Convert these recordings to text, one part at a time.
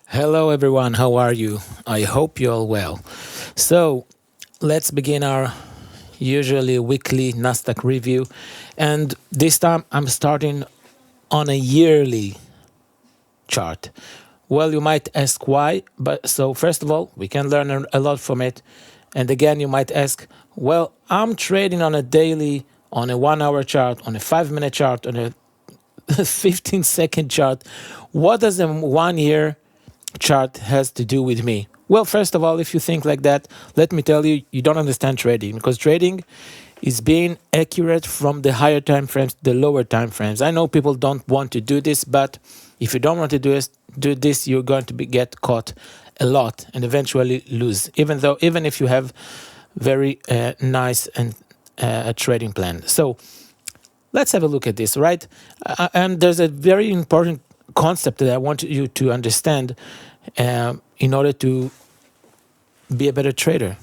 Hello, everyone. How are you? I hope you're all well. So, let's begin our usually weekly Nasdaq review. And this time I'm starting on a yearly chart. Well, you might ask why, but so first of all, we can learn a lot from it. And again, you might ask, well, I'm trading on a daily, on a 1 hour chart, on a 5 minute chart, on a 15-second chart. What does a 1 year chart has to do with me? Well, first of all, if you think like that, let me tell you, you don't understand trading, because trading is being accurate from the higher time frames to the lower time frames. I know people don't want to do this, but if you don't want to do this, you're going to get caught a lot and eventually lose, even if you have very nice and trading plan. So let's have a look at this, right? And there's a very important concept that I want you to understand in order to be a better trader.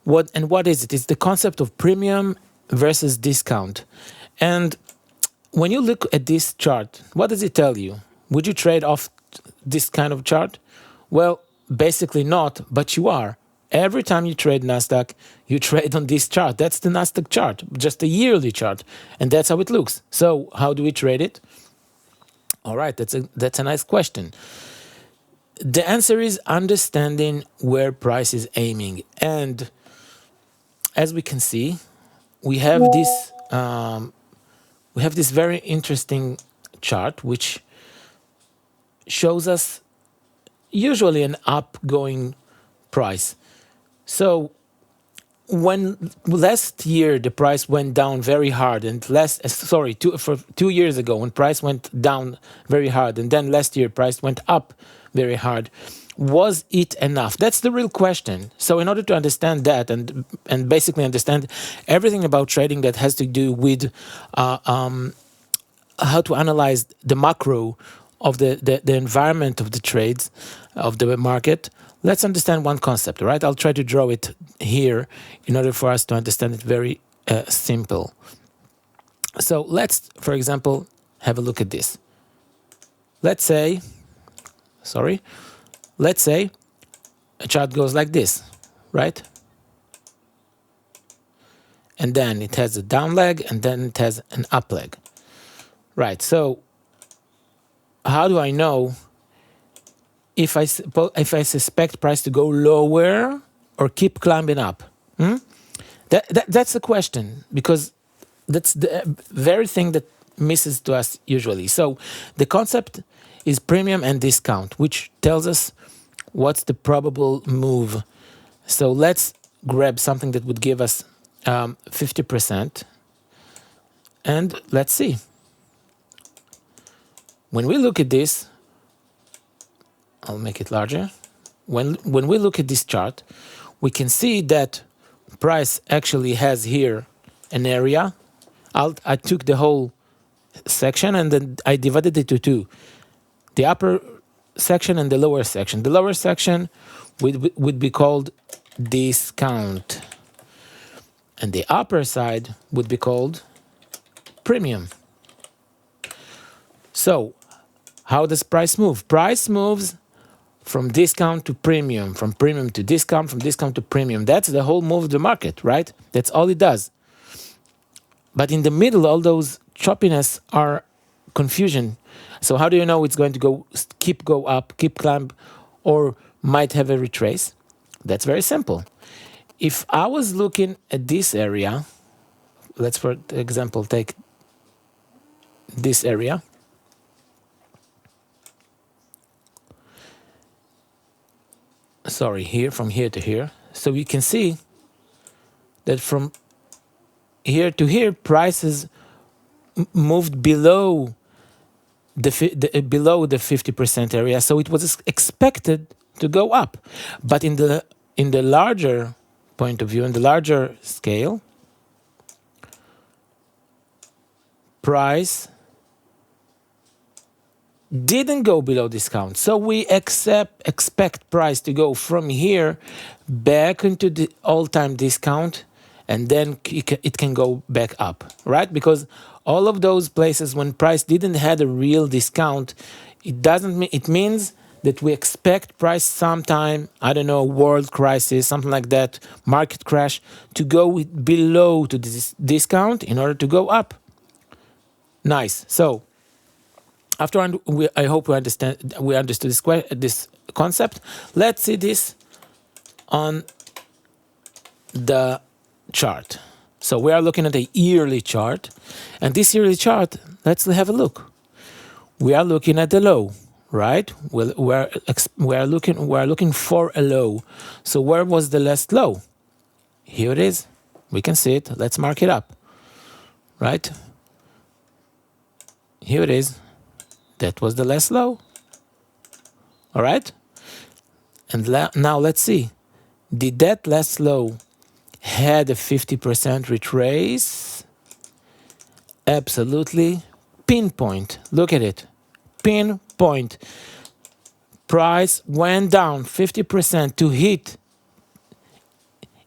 What is it? It's the concept of premium versus discount. And when you look at this chart, what does it tell you? Would you trade off this kind of chart? Well, basically not, but you are. Every time you trade Nasdaq, you trade on this chart. That's the Nasdaq chart, just a yearly chart, and that's how it looks. So how do we trade it? All right, that's a nice question. The answer is understanding where price is aiming. And as we can see, we have this very interesting chart which shows us usually an upgoing price. So when last year the price went down very hard, and for 2 years ago when price went down very hard, and then last year price went up very hard, was it enough? That's the real question. So in order to understand that and basically understand everything about trading that has to do with how to analyze the macro of the environment of the trades of the market, let's understand one concept, right? I'll try to draw it here in order for us to understand it very simple. So let's, for example, have a look at this. Let's say a chart goes like this, right? And then it has a down leg, and then it has an up leg, right? So how do I know if I suspect price to go lower or keep climbing up? That's the question, because that's the very thing that misses to us usually. So the concept is premium and discount, which tells us what's the probable move. So let's grab something that would give us 50%, and let's see. When we look at this, I'll make it larger. When we look at this chart, we can see that price actually has here an area. I took the whole section and then I divided it into two. The upper section and the lower section. The lower section would be called discount, and the upper side would be called premium. So how does price move? Price moves from discount to premium, from premium to discount, from discount to premium. That's the whole move of the market, right? That's all it does. But in the middle, all those choppiness are confusion. So how do you know it's going to keep up, keep climb, or might have a retrace? That's very simple. If I was looking at this area, let's for example take this area. Sorry, here, from here to here. So you can see that from here to here, prices moved below the 50% area. So it was expected to go up. But in the larger point of view, in the larger scale, price didn't go below discount. So we expect price to go from here back into the all-time discount, and then it can go back up, right? Because all of those places when price didn't have a real discount, it means that we expect price sometime, I don't know, world crisis, something like that, market crash, to go below to this discount in order to go up. Nice. So after I hope we understood this concept. Let's see this on the chart. So we are looking at a yearly chart, and this yearly chart, let's have a look. We are looking at the low, right? We're looking for a low. So where was the last low? Here it is. We can see it. Let's mark it up, right? Here it is. That was the last low. All right. And now let's see. Did that last low had a 50% retrace? Absolutely. Pinpoint. Look at it. Pinpoint. Price went down 50% to hit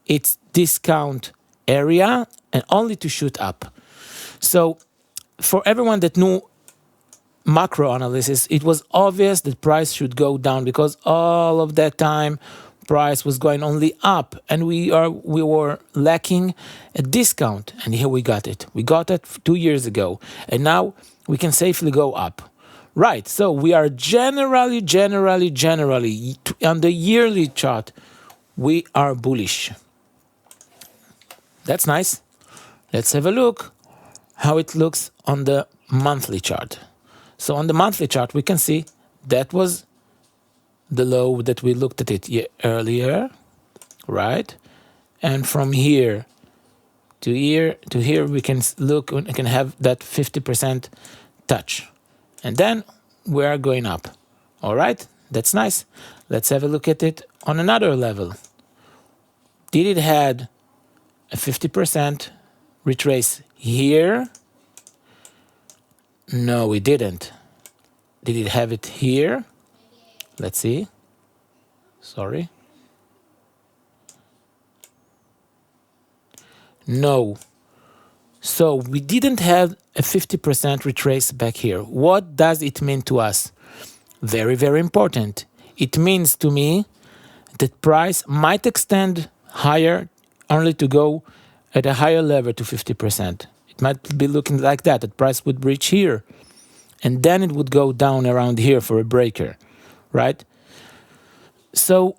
its discount area and only to shoot up. So for everyone that knew macro analysis, it was obvious that price should go down because all of that time price was going only up, and we were lacking a discount, and here we got it. We got it 2 years ago, and now we can safely go up. Right, so we are generally on the yearly chart, we are bullish. That's nice. Let's have a look how it looks on the monthly chart. So on the monthly chart, we can see that was the low that we looked at it earlier, right? And from here to here, we can look, we can have that 50% touch. And then we are going up. All right, that's nice. Let's have a look at it on another level. Did it had a 50% retrace here? No, we didn't. Did it have it here? Let's see. Sorry. No. So we didn't have a 50% retrace back here. What does it mean to us? Very, very important. It means to me that price might extend higher only to go at a higher level to 50%. It might be looking like that price would reach here, and then it would go down around here for a breaker, right? So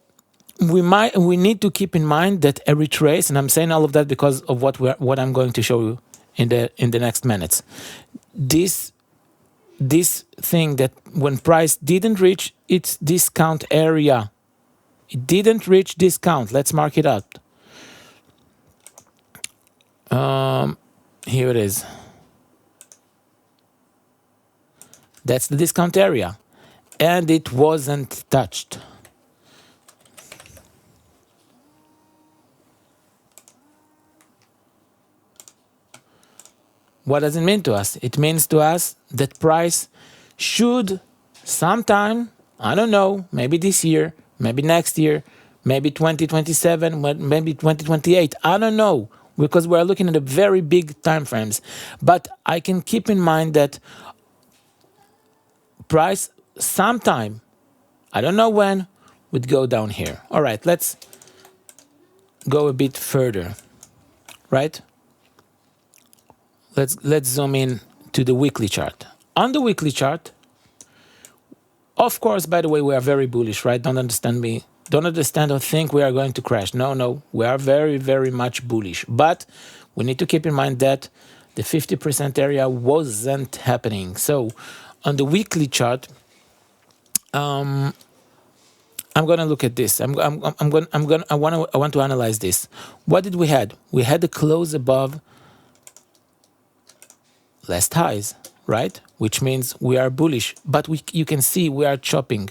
we need to keep in mind that a retrace, and I'm saying all of that because of what I'm going to show you in the next minutes. This thing that when price didn't reach its discount area, it didn't reach discount. Let's mark it up. Here it is. That's the discount area, and it wasn't touched. What does it mean to us? It means to us that price should sometime, I don't know, maybe this year, maybe next year, maybe 2027, maybe 2028, I don't know, because we're looking at a very big time frames. But I can keep in mind that price sometime, I don't know when, would go down here. All right, let's go a bit further, right? Let's zoom in to the weekly chart. On the weekly chart, of course, by the way, we are very bullish, right? Don't understand or think we are going to crash. No, we are very, very much bullish. But we need to keep in mind that the 50% area wasn't happening. So on the weekly chart, I'm going to look at this. I want to analyze this. What did we had? We had a close above last highs, right? Which means we are bullish, but you can see we are chopping.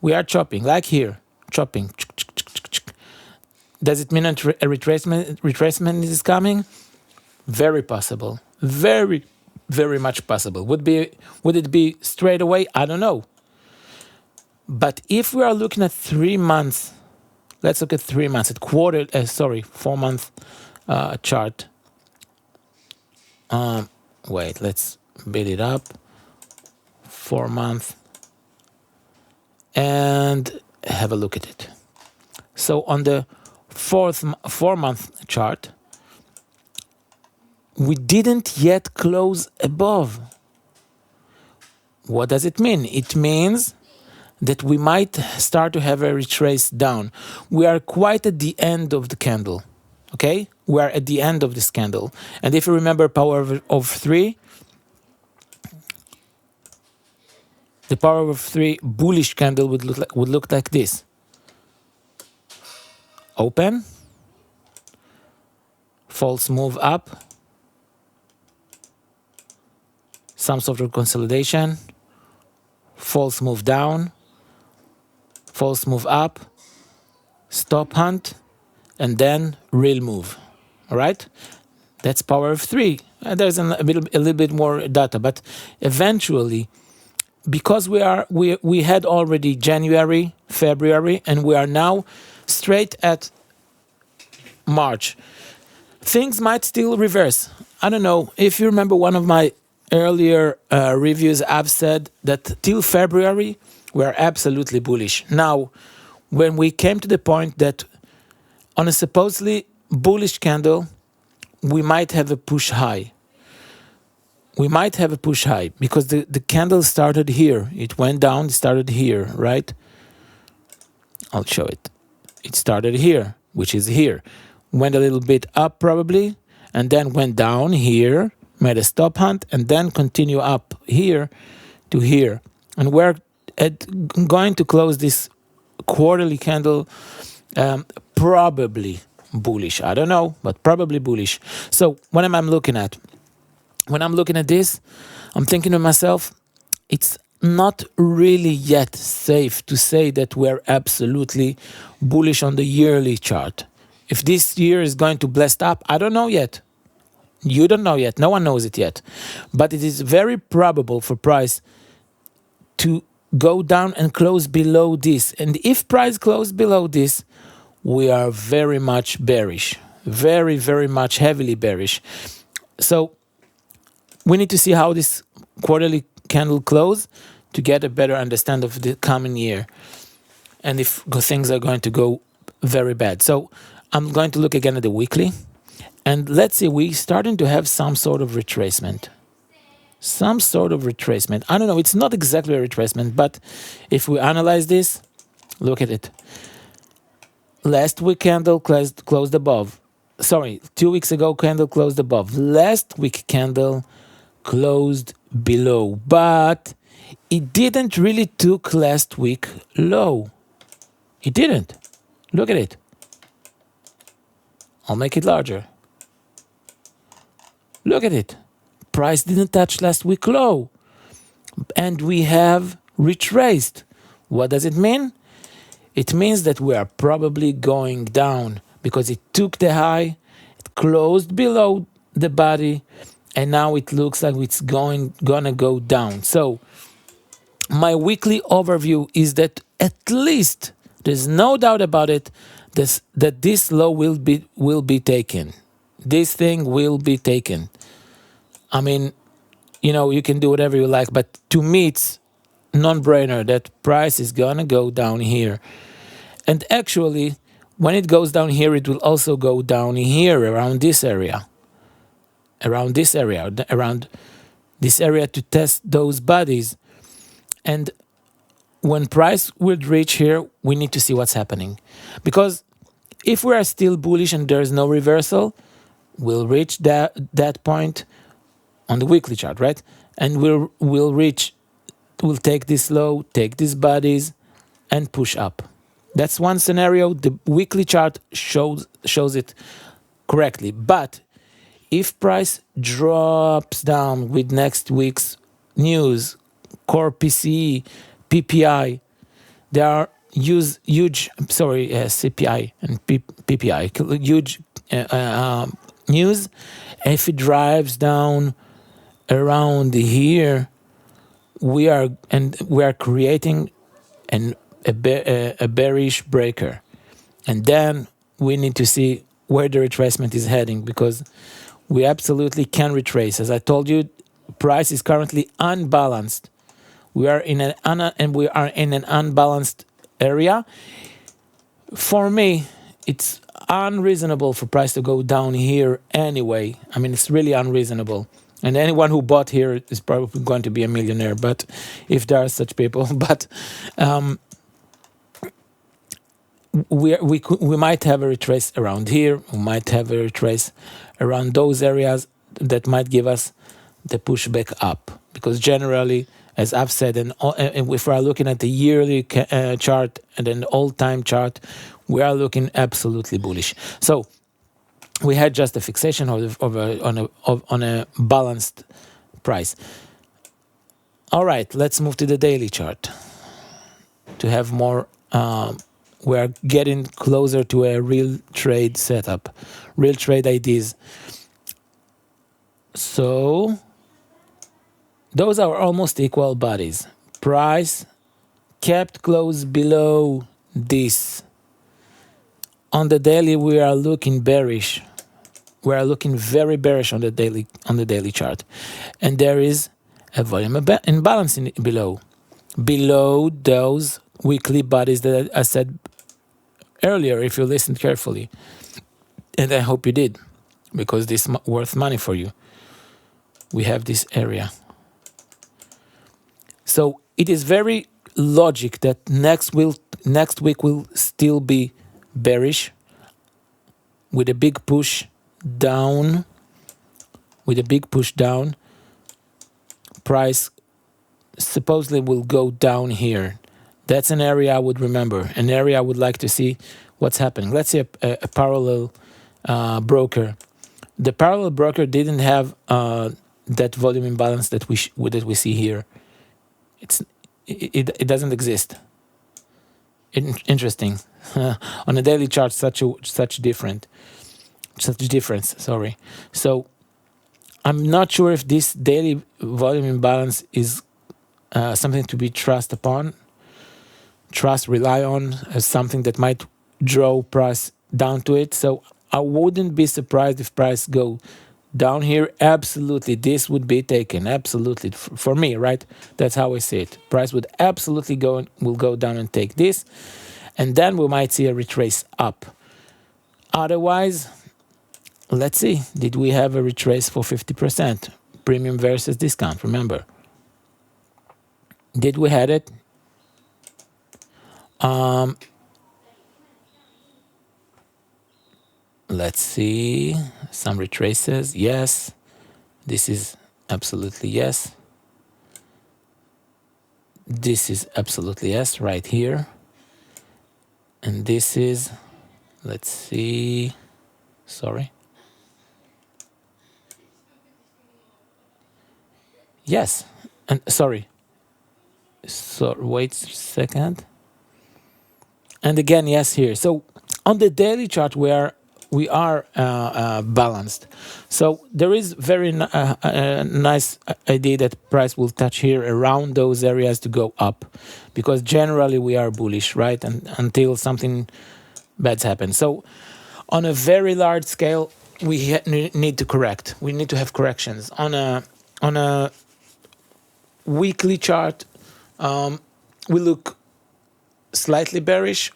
We are chopping, like here, chopping. Does it mean a retracement is coming? Very possible. Very, very much possible. Would it be straight away? I don't know. But if we are looking at 3 months, let's look at 3 months, at 4 month chart. Wait, let's build it up. 4 month. and have a look at it. So on the 4-month chart, we didn't yet close above. What does it mean? It means that we might start to have a retrace down. We are quite at the end of the candle, okay? We are at the end of this candle. And if you remember power of 3, the power of 3 bullish candle would look like this. Open, false move up, some sort of consolidation, false move down, false move up, stop hunt, and then real move. All right? That's power of 3. There's a little bit more data, but eventually, because we had already January, February, and we are now straight at March, things might still reverse. I don't know. If you remember one of my earlier reviews, I've said that till February, we're absolutely bullish. Now, when we came to the point that on a supposedly bullish candle, we might have a push high. We might have a push high because the candle started here. It went down, it started here, right? I'll show it. It started here, which is here. Went a little bit up probably, and then went down here, made a stop hunt, and then continue up here to here. And we're going to close this quarterly candle probably bullish. I don't know, but probably bullish. So what am I looking at? When I'm looking at this, I'm thinking to myself, it's not really yet safe to say that we're absolutely bullish on the yearly chart. If this year is going to blast up, I don't know yet. You don't know yet. No one knows it yet. But it is very probable for price to go down and close below this. And if price close below this, we are very much bearish. Very, very much heavily bearish. So we need to see how this quarterly candle close to get a better understanding of the coming year and if things are going to go very bad. So I'm going to look again at the weekly, and let's see, we're starting to have some sort of retracement. Some sort of retracement. I don't know, it's not exactly a retracement, but if we analyze this, look at it. Last week candle closed above. Sorry, 2 weeks ago candle closed above. Last week candle closed below, but it didn't really took last week low. It didn't. Look at it. I'll make it larger. Look at it. Price didn't touch last week low, and we have retraced. What does it mean? It means that we are probably going down because it took the high, it closed below the body, and now it looks like it's gonna go down. So my weekly overview is that at least there's no doubt about it that this low will be taken. This thing will be taken. I mean, you know, you can do whatever you like, but to me it's non-brainer that price is gonna go down here. And actually, when it goes down here, it will also go down here around this area. Around this area to test those bodies. And when price would reach here, we need to see what's happening. Because if we are still bullish and there is no reversal, we'll reach that point on the weekly chart, right? And we'll take this low, take these bodies, and push up. That's one scenario. The weekly chart shows it correctly. But if price drops down with next week's news, core PCE, PPI, there are huge CPI and PPI, huge news. If it drives down around here, we are creating a bearish breaker, and then we need to see where the retracement is heading, because we absolutely can retrace. As I told you, price is currently unbalanced. We are in an unbalanced area. For me, it's unreasonable for price to go down here anyway. I mean, it's really unreasonable. And anyone who bought here is probably going to be a millionaire, but if there are such people. But we might have a retrace around here. We might have a retrace around those areas that might give us the pushback up. Because generally, as I've said, and if we're looking at the yearly chart and an all-time chart, we are looking absolutely bullish. So we had just a fixation on a balanced price. All right, let's move to the daily chart to have more. We're getting closer to a real trade setup, real trade IDs. So those are almost equal bodies. Price kept close below this. On the daily, we are looking bearish. We are looking very bearish on the daily chart, and there is a volume imbalance below those weekly bodies that I said earlier. If you listened carefully, and I hope you did, because this is worth money for you. We have this area. So it is very logic that next week will still be bearish with a big push down. Price supposedly will go down here. That's an area I would remember, an area I would like to see what's happening. Let's see a parallel broker. The parallel broker didn't have that volume imbalance that we see here. It doesn't exist. Interesting. On a daily chart, such difference. Sorry. So I'm not sure if this daily volume imbalance is something to be rely on as something that might draw price down to it. So I wouldn't be surprised if price go down here. Absolutely, this would be taken. Absolutely, for me, right? That's how I see it. Price would absolutely will go down and take this, and then we might see a retrace up. Otherwise, let's see. Did we have a retrace for 50%? Premium versus discount. Remember, did we had it? Let's see, some retraces. Yes, this is absolutely yes. This is absolutely yes right here. And this is, let's see, sorry. Yes, and sorry. So wait a second. And again, yes here. So on the daily chart, we are balanced. So there is very nice idea that price will touch here around those areas to go up, because generally we are bullish, right? And until something bad happens. So on a very large scale, we need to correct. We need to have corrections on a weekly chart. We look slightly bearish.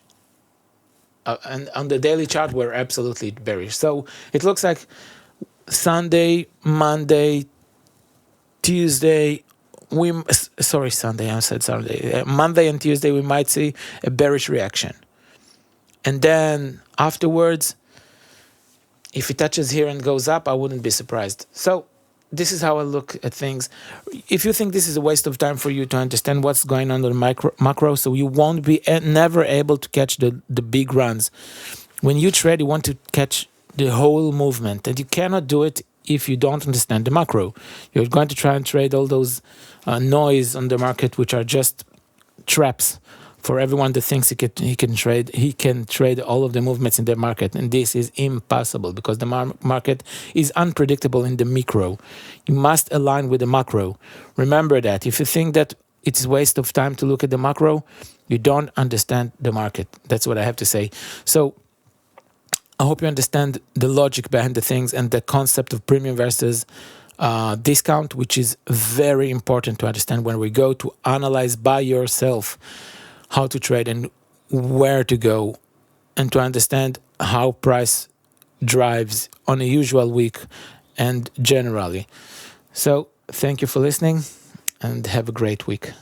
And on the daily chart, we're absolutely bearish. So it looks like Sunday, Monday, Tuesday, Sunday, I said Sunday. Monday and Tuesday, we might see a bearish reaction. And then afterwards, if it touches here and goes up, I wouldn't be surprised. So this is how I look at things. If you think this is a waste of time for you to understand what's going on in the macro, so you won't be never able to catch the big runs. When you trade, you want to catch the whole movement, and you cannot do it if you don't understand the macro. You're going to try and trade all those noise on the market, which are just traps for everyone that thinks he can trade all of the movements in the market, and this is impossible because the market is unpredictable in the micro. You must align with the macro. Remember that. If you think that it's a waste of time to look at the macro, you don't understand the market. That's what I have to say. So I hope you understand the logic behind the things and the concept of premium versus discount, which is very important to understand when we go to analyze by yourself how to trade and where to go, and to understand how price drives on a usual week and generally. So thank you for listening and have a great week.